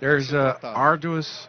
There's a tratado. arduous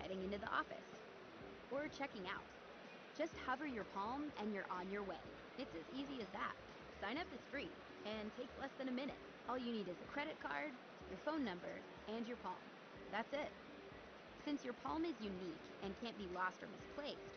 heading into the office or checking out. Just hover your palm and you're on your way. It's as easy as that. Sign up is free and takes less than a minute. All you need is a credit card, your phone number, and your palm. That's it. Since your palm is unique and can't be lost or misplaced,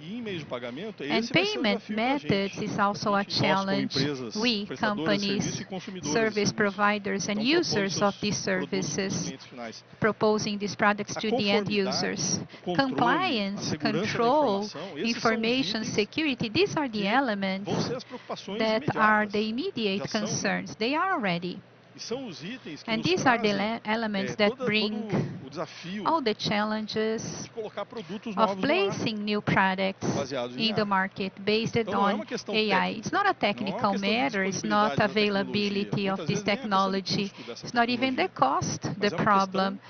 E em meios de pagamento, And esse vai ser o payment desafio pra methods gente. is also a Nós, como challenge. empresas We, prestadoras de serviço companies, e consumidores de service serviço, providers, and estão propondo users seus of these produtos para os services, clientes finais. proposing these products A to the end conformidade, users. o controle, a Compliance, segurança da control, informação, esses são os information itens security, these are the que elements vão ser as preocupações that are imediatas. the immediate Já são, né? concerns. They are already. E são os itens que And nos these are the trazem elements that todo bring o desafio all the challenges de colocar produtos of novos no ar, placing new products baseados em in the AI. market based Então não é on uma questão AI. técnica, It's not a não é uma technical questão de matter, it's not disponibilidade da tecnologia. availability of Muitas this vezes nem é questão de technology, custo dessa it's not even the tecnologia, cost, the mas é uma problem. questão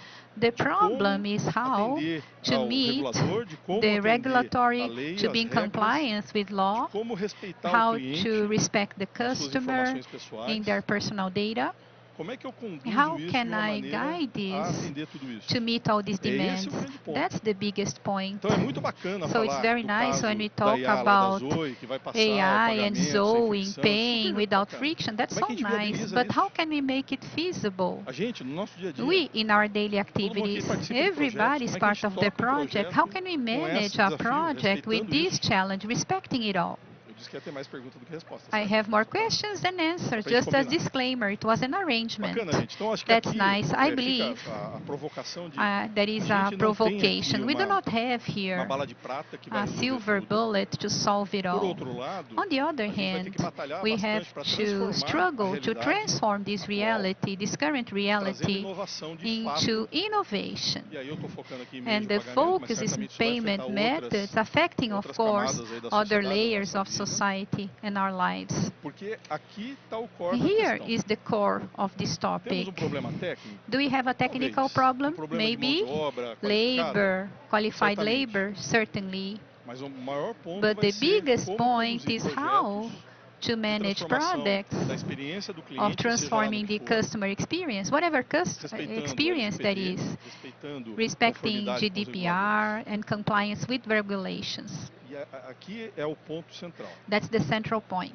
The de problem como is how atender to ao meet regulador, de como the atender a regulatory lei, to as be in regras, compliance with de law, como respeitar how o to cliente respect the nas suas customer informações in pessoais. their personal data. Como é que eu conduzo How isso de can uma I maneira guide a this atender tudo isso? to meet all these É esse demands? o grande ponto. That's the biggest point. Então é muito bacana So it's falar very do nice caso when we da talk IA lá da about Zoe, que vai passar o AI and pagamento sem Zoe fricção, paying super without bacana. friction. That's Como é so que a gente nice, viabiliza but isso? how can we make it feasible? A gente, no nosso dia a dia, We, in our daily todo mundo aqui activities, participa de projetos, everybody is como é que a part gente of the toca um project. How projeto can we com manage esse a desafio, project with respeitando this isso? challenge, respecting it all? Eu disse que ia ter mais perguntas do que respostas. I certo? have more Só pra- questions than answers, pra gente just as combinar. disclaimer. It was an arrangement. Bacana, gente. Então, acho que That's aqui nice. I fica believe a provocação de that is a a gente não tem aqui provocation. We do uma not have uma here bala de prata que vai a resolver silver tudo. bullet to solve it Por all. outro lado, On the other a gente vai ter hand, que batalhar we bastante have para to transformar a struggle to realidade transform this atual, reality, this current trazendo reality, inovação de into fato. innovation. E aí eu estou focando aqui em meios And de the pagamento, mas focus is in certamente isso vai afetar payment methods, outras affecting, of outras course, camadas aí da other sociedade, da layers nossa of vida, society and our lives. porque aqui está o core da Here questão. is the core of this Temos topic. problema técnico? Do we have a technical Talvez. problem? Problema de mão Maybe. de obra qualificada? Labor, qualified Certamente. labor, certainly. Mas o maior ponto But vai the ser biggest como point conduzir is projetos how to de manage transformação products da experiência do of cliente, seja lá no transforming que the for, customer experience, whatever respeitando experience that LGPD, is, respeitando respecting conformidade com os reguladores. GDPR and compliance with regulations. E aqui é o ponto central. That's the central point.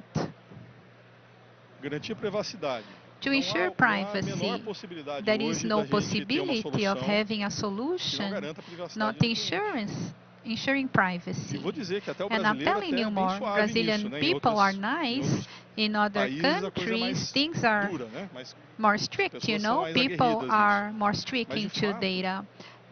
Garantir privacidade. To Não ensure há a privacy, menor possibilidade there is hoje no da gente ter uma possibility of solução having a que não solution, garanta a privacidade not do cliente. ensuring E privacy. vou dizer que até o And I'm brasileiro telling até é you bem more, suave Brazilian nisso, né? people are Em nice. outros In other países a coisa é countries, mais things are dura, né? Mas more strict, you pessoas são know, mais people aguerridas are more strict Mas, de into fato, data.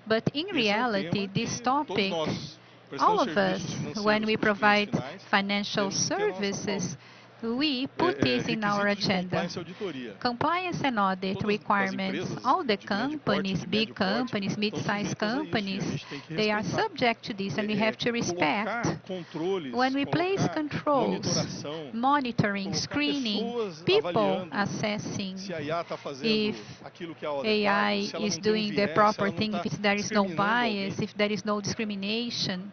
But in esse é um reality, tema this que topic, todos nós, all prestando of us, serviços financeiros when we para os clientes provide finais, financial temos que ter a nossa services, we put this in our requisitos de agenda. compliance e auditoria. Compliance and audit Todas as requirements, empresas all the de grande porte, companies, de big médio porte, companies, estão mid-sized sujeitas a isso, e a companies, gente tem que they are respeitar. subject to this and we have to respect. Colocar controles, When we place colocar controls, monitoração, monitoring, colocar screening, pessoas people avaliando assessing se a IA está fazendo if aquilo que é o adequado, AI se ela is não tem doing the viés, se proper ela não thing, está if there is no discriminando alguém. bias, if there is no discrimination.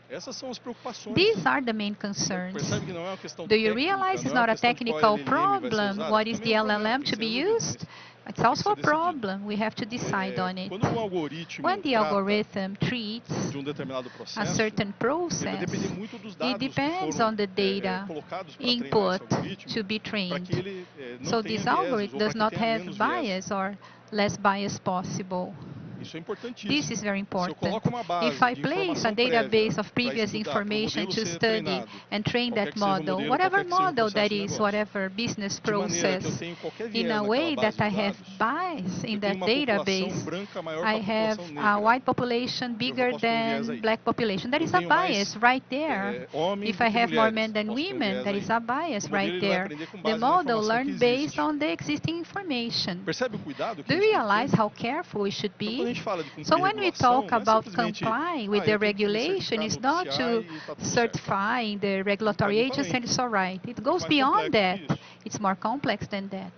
Essas são as preocupações. These are the main concerns. Percebe que não é uma questão Do you técnica, realize it's não é not uma a questão de qual technical LLM vai ser problem? usado, What is the também é um problema, LLM tem to que be ser resolvido, used? mas It's also a tem que ser decidido. problem. We have to decide on it. Quando um algoritmo When the trata algorithm treats de um determinado a processo, certain ele vai process, depender muito dos it dados que depends foram on the data colocados para treinar input esse algoritmo, to be para trained. que ele não So tenha this vieses, algorithm ou para does que not tenha have menos viés. bias or less bias possible. Isso é importantíssimo. This is very Se eu important. coloco uma base If I de place a informação database prévia of para previous estudar, para o information modelo to ser study treinado, and train qualquer that que seja o model, modelo, whatever qualquer que seja o model processo that de is, negócio, whatever business de maneira que eu process, tenho qualquer in viés a naquela way base that de I have dados, bias in eu tenho that uma população database, branca maior I que a have população a negra. white population bigger posso ter viés than aí. black population. There Eu is a tenho mais, bias right there. homens If do I que have more mulheres, men than posso ter women, viés there aí. is a bias O modelo right ele vai there. aprender com The base na model informação que learns based existe. on the existing information. Percebe o cuidado que Do a you gente tem que realize ter? how careful we should Então, quando a be? gente fala de cumprir So when we regulação, talk não é about simplesmente, complying with the eu tenho que me regulation, certificar it's no not PCI to e tá tudo certo. certify in the regulatory Vai muito agency além. and it's all right. It Muito goes mais beyond complexo that. que isso. It's more complex than that.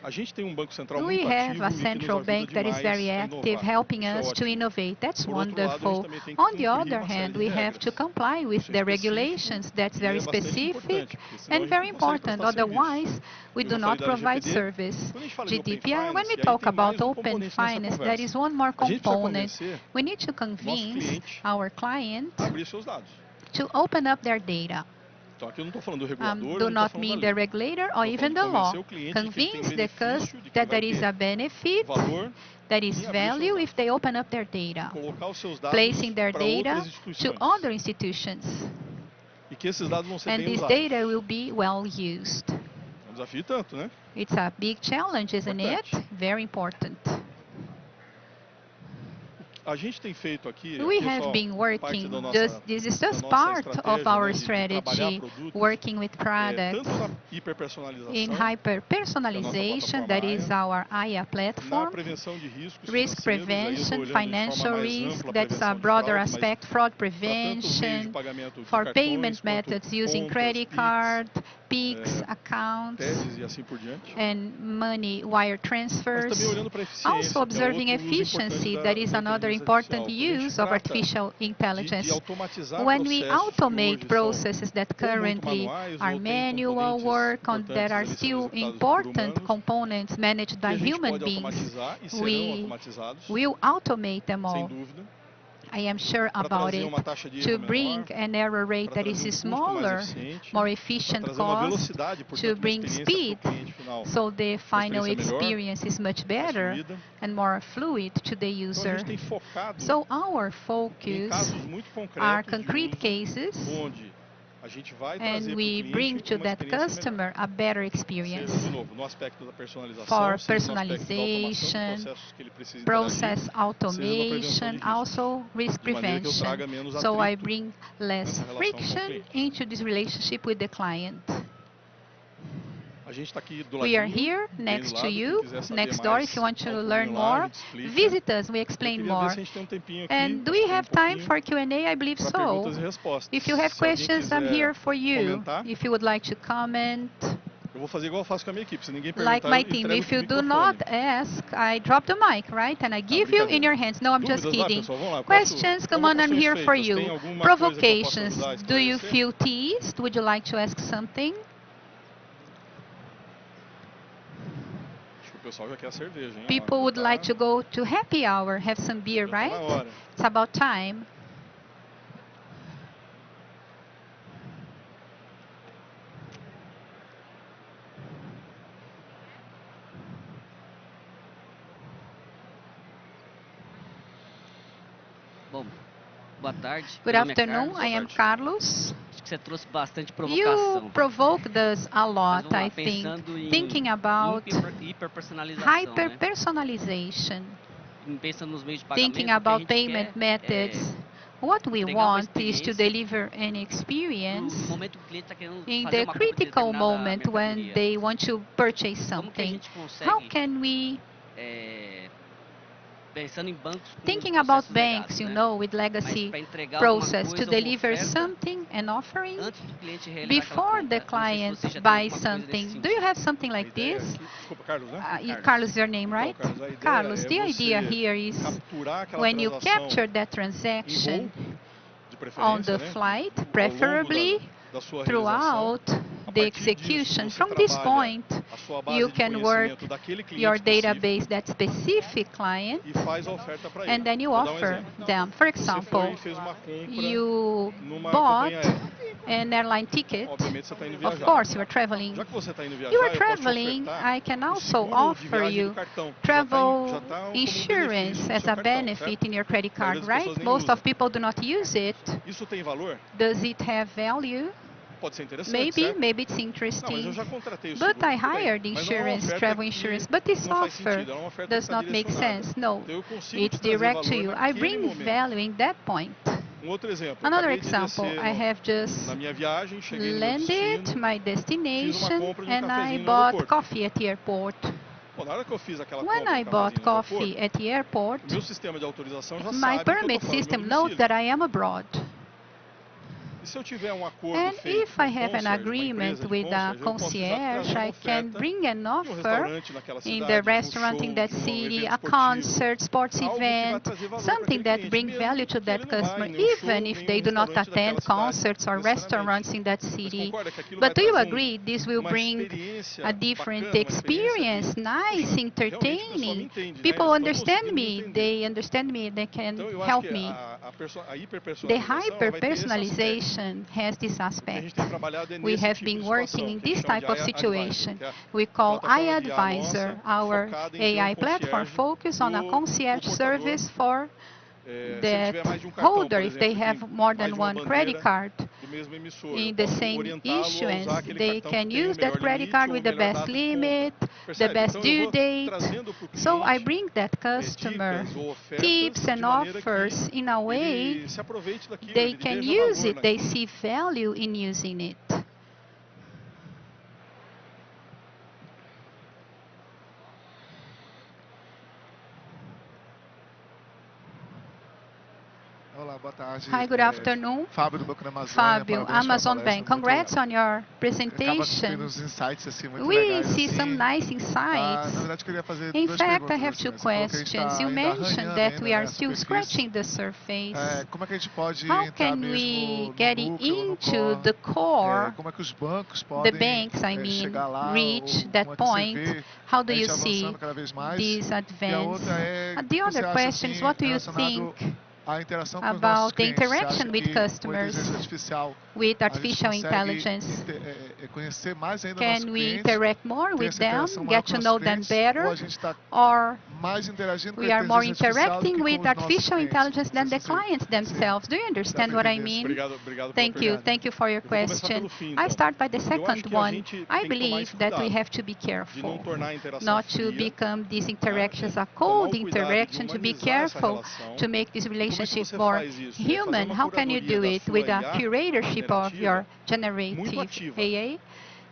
A gente tem um banco central We muito have ativo a e que nos central ajuda bank that is demais very a active, inovar. helping Isso é us to ótimo. innovate. That's Por outro lado, a gente wonderful. também tem que On the cumprir other uma série hand, de we have regras. to comply with Isso é the específico regulations. That's e very é bastante specific importante, porque senão a and gente very não consegue important. prestar serviço. Otherwise, we Eu do já falei not da provide LGPD. service. Quando a gente fala de Open GDPR, when Finance, we e aí talk tem mais about um open componente nessa finance, there conversa. is one more A gente precisa component. convencer We need to nosso convince cliente our client a abrir seus dados. to open up their data. Então aqui eu não estou falando do regulador, eu do não estou not falando mean da the lei. regulator or Estou even falando the law. convencer o cliente de que ele tem Convince the benefício, de que that vai there is ter a benefit, valor there is em abrir seus value if dados. they open up their data, Colocar os seus dados placing their para outras data to instituições. other institutions. E que esses dados vão ser And bem this usados. data will be well used. É um desafio tanto, né? It's a big challenge, isn't it? Importante. Very important. A gente tem feito aqui, We aqui é have só been parte working, da nossa, this is da just nossa part of estratégia, our né, de trabalhar strategy, produtos, working with tanto products na in hiperpersonalização, hyper-personalization, that is our IA na platform, prevenção de riscos risk financeiros, aí eu estou prevention, olhando de forma financial mais risk, ampla, that's a prevenção de broader fraude, mas aspect, fraud para tanto o meio de prevention, pagamento de for cartões, payment quanto methods using contas, credit PIX, card, PIX, accounts, TEDs e assim por diante. and money wire Mas transfers. também olhando para a eficiência, Also que é observing outro uso importante efficiency, da that is another inteligência important artificial. Quando a gente use of trata artificial de intelligence. automatizar When we processos que automate hoje são processes that ou muito currently manuais are ou têm manual componentes work on, importantes that are ali sendo still executados por important humanos, components managed que a by gente human pode beings, automatizar e serão we automatizados, will automate them sem all. dúvida, I am sure para about trazer it, uma taxa de to erro bring menor, an error rate para that trazer is um custo mais smaller, eficiente, more para efficient trazer uma cost, velocidade, to portanto, uma bring experiência para o speed, cliente final so the final experiência melhor, experience is much mais better fluida. and more fluid to the Então a user. gente tem focado So our em focus casos muito are concretos de concrete uso, cases, onde a gente vai and trazer para o we bring cliente to uma that experiência melhor. customer a better Seja, experience de novo, no aspecto da personalização, for seja no aspecto da automação de personalization, processos que ele precisa process interagir, seja na prevenção de automation, riscos, also risk de maneira que eu prevention. traga menos So I atrito bring less nessa relação com o friction cliente. into this relationship with the client. A gente está aqui do We are ladinho, here bem next do to lado, quem you, quiser saber next door. mais, If you want to dá um learn pulinho lá, a more, gente explica. visit us, we Eu explain queria ver more. se a gente tem um tempinho aqui, And do acho we que tem have um time pouquinho, for Q&A? I believe para so. perguntas e respostas. If you have Se alguém questions, I'm quiser here for you. comentar, If you would like to comment, eu vou fazer igual eu faço com a minha equipe. Se ninguém like perguntar, my eu team, entrego if you o do microfone. not ask, I drop the mic, right? And I give you in brincadeira. your hands. No, I'm just Dúvidas lá, kidding. pessoal? Vamos lá. Eu posso- Questions, come on, I'm provocações here for feitas. Tem you. alguma coisa que eu possa Provocations, ajudar a do you esclarecer? feel teased? Would you like to ask something? Acho que o pessoal já quer a cerveja, hein? People would like to go to happy hour, have some beer, Já tá na right? hora. It's about time. Bom, boa tarde. Good Meu nome é afternoon, Carlos. I am Carlos. Acho que você trouxe bastante You provocação. provoked us a Mas lot, vamos lá, I think, pensando em thinking about hiperpersonalização, né? hyper-personalization, Pensando nos meios de pagamento, thinking o que a about gente payment quer methods. What we entregar uma want is to experiência deliver an no experience momento que o cliente está querendo in fazer the uma compra de critical determinada moment when mercadoria. they want to purchase Como que a something. gente How consegue, can we, pensando em bancos com thinking about processos banks, legados, you né? know, with Mas legacy para entregar alguma process, to coisa, uma deliver oferta, something, an offering, antes do cliente realizar aquela before the compra. Não sei se client você já tem buys alguma coisa something. desse Do you sentido. have something A like ideia this? aqui- Desculpa, Carlos, né? Carlos. Carlos is your name, Então, right? Carlos, a ideia Carlos, é the idea você here is capturar aquela when you transação capture that em transaction voo, de on preferência, the né? flight, Ao longo preferably da sua realização. throughout A the partir disso, execution. você From this trabalha point, a sua base you de can work conhecimento daquele cliente your específico database, that specific client, e faz a oferta para ele. and then you Vou dar um offer exemplo. them. For Você foi example, e fez uma compra you numa bought companhia aérea. an airline ticket. Obviamente você está indo Of viajar. course, you are traveling. Já que você está indo viajar, You are eu posso te traveling, ofertar I can o also seguro de offer viagem you do cartão. travel Já tá como insurance benefício no as seu a cartão, benefit certo? in your credit A maioria card, das right? pessoas nem Most usa. of people do not use it. Isso tem valor? Does it have value? Pode ser interessante, Maybe, certo? maybe it's Não, mas eu interesting. já contratei o But seguro. I tudo bem. hired Mas não é uma insurance, oferta travel que insurance, but this não faz offer sentido, é uma oferta does que está not make direcionada. sense. No, Então eu consigo it's te trazer direct to valor you. I naquele bring momento. value in that point. Um outro exemplo, eu Another acabei de example, descer I have just na minha viagem, cheguei no meu landed destino. my destination compra de and I cafezinho no bought aeroporto. coffee at the airport. Bom, na hora que eu fiz aquela When compra I de bought cafezinho no coffee aeroporto, at the airport, o meu sistema de autorização já my sabe que eu permit estou fora do system meu knows domicílio. that I am abroad. E se eu tiver um acordo And feito if com I um have an concierge, uma agreement empresa de with a concierge, eu posso já concierge, trazer uma I can oferta bring an de um offer restaurante naquela in cidade, the de um restaurant show, in that de um city, evento a esportivo, concert, sports algo que vai event, trazer valor para something aquele that cliente, brings mesmo value to que that ele não vá em customer, nenhum show, even if nenhum they do not restaurante daquela attend cidade, concerts or necessariamente. restaurants in that Mas city. concorda que aquilo But vai do you trazer agree this will uma bring experiência a different bacana, uma experience, experiência de, nice, puxa, realmente o pessoal me entertaining? entende, né? People Eles estão understand conseguindo me me, entender. they understand me, they can Então eu acho help que me. a a The hiperpersonalização ela vai ter esse aspecto. hyper-personalization has this A aspect. gente tem trabalhado We nesse have tipo been de working situação, in que a gente this chama type de of AI Advisor, situation. que é We call plataforma de IA iAdvisor, nossa, our focada em ter AI platform concierge focused on a do concierge portador. service for Se ele that tiver mais de cartão, por holder, if they exemplo, e have tem more mais than de uma one credit bandeira card do mesmo emissor, eu in the posso same orientá-lo a usar issuance, aquele they cartão que can tem o use that melhor credit limite card ou with the melhor best data de compra. limit, the Percebe? best Então eu due vou date. trazendo para o So I cliente bring that customer dicas ou ofertas tips de and maneira offers que in a way ele se aproveite daquilo, they ele can veja use valor it, they naquilo. see value in using it. Olá, boa tarde. Hi, good afternoon. Fábio do Banco da Amazônia. Fabio, Parabéns pela Amazon palestra, Bank. muito Congrats legal. on your Acaba tendo presentation. uns insights assim muito We legais see assim. some nice Na insights. verdade, eu queria fazer In duas fact, I perguntas have assim. two Você falou que a gente questions. está You ainda mentioned arranhando that ainda, we né, are a still superfície. scratching the surface. Como é que a gente pode How entrar can mesmo we no get núcleo, no into core? the core, Como é que os bancos the podem banks, I mean, chegar lá? reach Ou that como é que você point? vê How do a you gente see avançando cada vez mais? this E a advance? outra é, o The que você other acha question is, assim what do you relacionado think à interação com os nossos about the clientes? Você acha interaction with que com a customers inteligência artificial with a gente artificial consegue intelligence? conhecer mais ainda nossos Can we clientes, interact more ter with essa them, interação maior get com to nossos know them clientes, ou better, a gente está or mais interagindo com a we are more inteligência artificial do interacting que com with os nossos artificial clientes? intelligence Não sei than the se clients themselves? Do you dá understand para what I entender assim. mean? Obrigado pela Thank you. pergunta. Thank you for your Eu vou começar question. pelo fim, I então. start by the Eu acho second que a one. gente I tem que tomar esse believe that we cuidado have to be de não careful tornar a interação not to fria, become these né? interactions a Tomar cold o cuidado de interaction, to be humanizar essa careful relação. to make this E como é que relationship você more faz isso? É fazer human. uma How can you curadoria do da it sua with a IA curatorship of your generativa muito generative ativa. AA?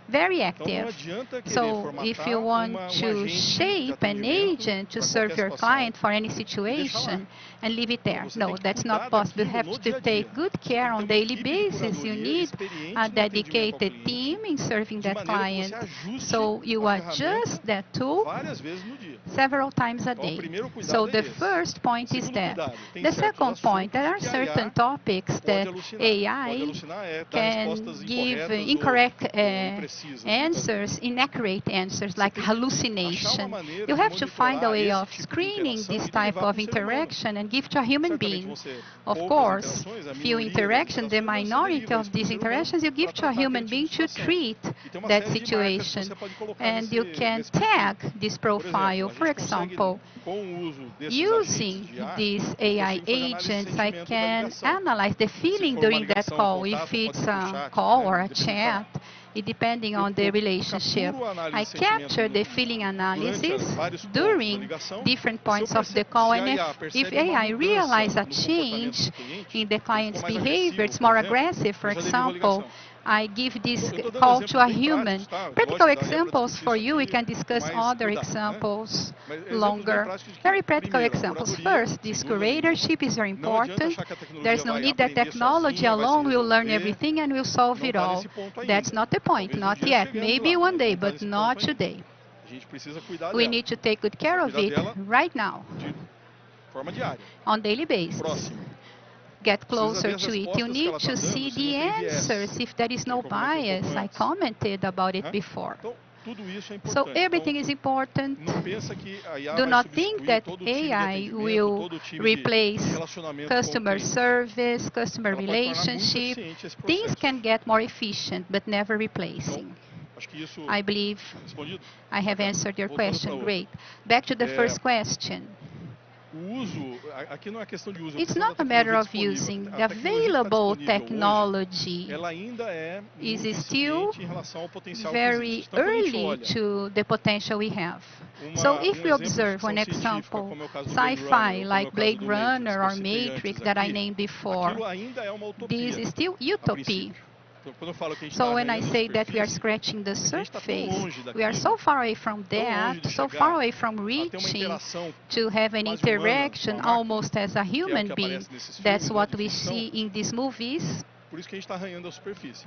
Very Então não active. adianta querer So if formatar you want um to agente de shape an atendimento agent to para serve qualquer your situação client for any e deixar lá. situation and leave it Então there. você tem No, que that's cuidar not possible. You daquilo have no to dia a take dia. good Você tem care que ter on uma daily equipe de basis. You curadoria need experiente a no atendimento ao dedicated cliente, team in serving de that maneira que você client. ajuste So you a adjust ferramenta that tool várias vezes no dia. several times a Então, o day. primeiro cuidado So é the esse. first point is Segundo that. cuidado, tem The certos second point, there are assuntos que a certain IA topics pode that alucinar. Pode AI alucinar é dar can respostas give incorretas incorrect ou imprecisas, muitas vezes. answers, inaccurate answers, Você like tem que achar uma hallucination. maneira You de have to find a monitorar way esse of tipo de screening interação this e type levar para of o ser humano. interaction and give to a human Certamente being. vão ser Of poucas course, interações, a few minoria das interactions, the interações, mas você minority deriva of isso para o these ser humano interactions you give para to a tratar human aquele being tipo de to situação. treat E tem uma that série de marcas que situation. você pode colocar And you can nesse perfil. tag this Por exemplo, profile. a For gente consegue, example, com o uso desses agentes using de IA, these eu AI consigo fazer análise de agents, I sentimento da can ligação. analyze the Se feeling for uma during that ligação, call, contato, if pode it's ser por a chat, call né? or a Depende do chat, formato. depending on the relationship. Capturo a análise I de sentimento capture the feeling durante analysis vários pontos da during ligação. different E se eu points of the perce- call, se a and IA if percebe uma AI mudança realize a no comportamento change do cliente, in the ele client's ficou mais behavior, agressivo, it's por more exemplo, aggressive, for eu já derivo a example, ligação. I give this Eu estou dando call to exemplos a bem human. práticos, tá? Practical Lógico, daria para examples discutir for isso you, we aqui can com discuss mais other cuidado, né? examples Mas exemplos bem longer. práticos de que, Very practical primeiro, a examples. curadoria, First, sem this dúvida nenhuma. curatorship is very Não adianta important. achar que a tecnologia There's no vai need that aprender technology sozinha, vai se alone will learn resolver. everything and will solve Não it está all. nesse ponto That's ainda. not the point, Talvez um not dia yet. cheguemos Maybe lá, one mas day, não está but nesse not ponto ainda. today. A gente precisa cuidar We dela need to take good care of cuidar it dela right now, de forma diária, on daily basis. próxima. Get Precisa closer ver as to it. You respostas que need ela está to see dando, se the não tem viés, answers if there is que é no o que eu comentei um bias. pouco I antes. commented about it Né? before. Então, tudo isso é So importante. everything Então, is important. não pensa que a IA Do vai not think substituir that todo o time de AI atendimento, will todo o time replace de relacionamento com o customer cliente. service, customer Ela pode tornar muito relationship. eficiente esse Things processo. can get more efficient, but never Então, replacing. acho que isso I believe respondido. I have Bacana. answered your Voltando para question. outra. Great. Back to the first question. O uso, aqui não é questão de uso, é It's questão not da a matter tecnologia of disponível. using. A The tecnologia que está available disponível technology hoje, ela ainda é is muito still incipiente em relação ao potencial que very existe. Então, quando a gente early olha to the potential we have. So if we exemplo de observe ficção an científica, example, como é o caso do Blade Runner, sci-fi ou como é like o caso Blade do Matrix, Runner que eu or citei Matrix antes that I aqui, named before, aquilo ainda é uma this utopia, is still a utopia. princípio. Então, quando eu falo que a gente So está when I arranhando a say that we are superfície, scratching the é que a gente está tão surface, longe we are so daquilo, far away from tão longe that, de so chegar far away from a ter uma reaching interação to have an quase humana com a interaction máquina, almost as a que é o human que being. aparece nesses That's filmes, né, what de we ficção. see in these movies. Por isso que a gente está arranhando a superfície.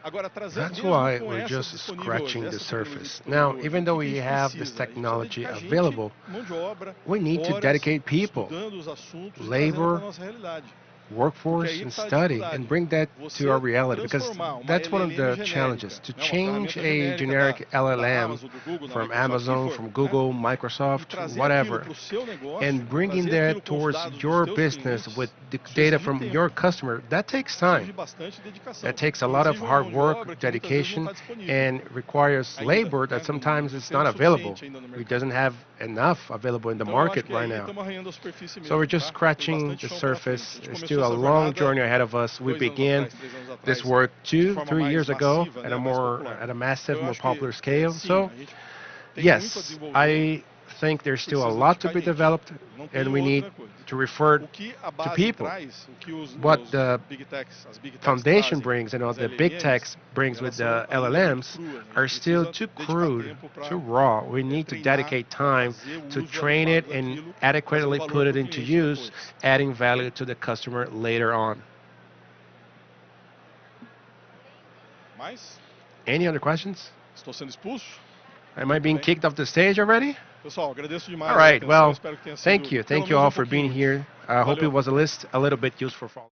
Agora, trazer That's mesmo why com we're essa just disponível hoje, scratching the essa tecnologia surface. disponível Now, hoje, even o though que we a gente have this precisa? A gente precisa technology dedicar gente, available, mão de obra, we need to horas, dedicate people, estudando os assuntos e trazendo labor, para a nossa realidade. workforce aí and tá a study dificuldade. and bring that Você to our reality, because transformar uma that's one of LLM the genérica, challenges. To né, uma change ferramenta a genérica generic da LLM Amazon, do Google, da from Microsoft, Amazon, que for, from né, Google, e Microsoft, trazer aquilo whatever, para o seu negócio, and bringing trazer that aquilo com os towards dados dos your teus business clientes, with the isso data exige from tempo, your customer, that takes time. exige bastante dedicação. That takes a lot of Inclusive, hard mão de obra work, que muitas vezes não dedication, está disponível. and requires Ainda, labor né, that sometimes não it's tem not o available. suficiente ainda no It mercado. doesn't have enough available in the Então, eu acho market que right aí now. estamos arranhando a superfície So we're mesmo, just tá? Tem scratching bastante the chão pela frente. surface. A gente There's começou still a essa long jornada journey ahead of us. We 2 anos began atrás, 3 anos this atrás, work de 2, forma 3 mais years ago massiva, at né, a mais more, popular. at a massive, Então, eu more acho que, popular scale. sim, So a gente tem muito a yes, desenvolver, I think there's still a precisa lot to dedicar be gente. developed, Não tem and we need outra coisa. to refer O que a to base people. traz, o que os What the big techs, as big techs foundation trazem, brings and what as the big LLMs, techs brings elas with são the ainda muito LLMs cruas, né? A are gente still precisa too dedicar crude, tempo pra, too raw. We need to treinar, dedicate time fazer o to uso train it adequado and daquilo, adequately trazendo put valor it pro into cliente use, depois. adding value to the customer later on. Mas, Any other questions? estou sendo expulso? Am I being bem. kicked off the stage already? Pessoal, agradeço demais All a right, atenção, well, espero que tenha sido thank you pelo all menos for being pouquinho útil. here. I hope Valeu. it was a little bit useful for all.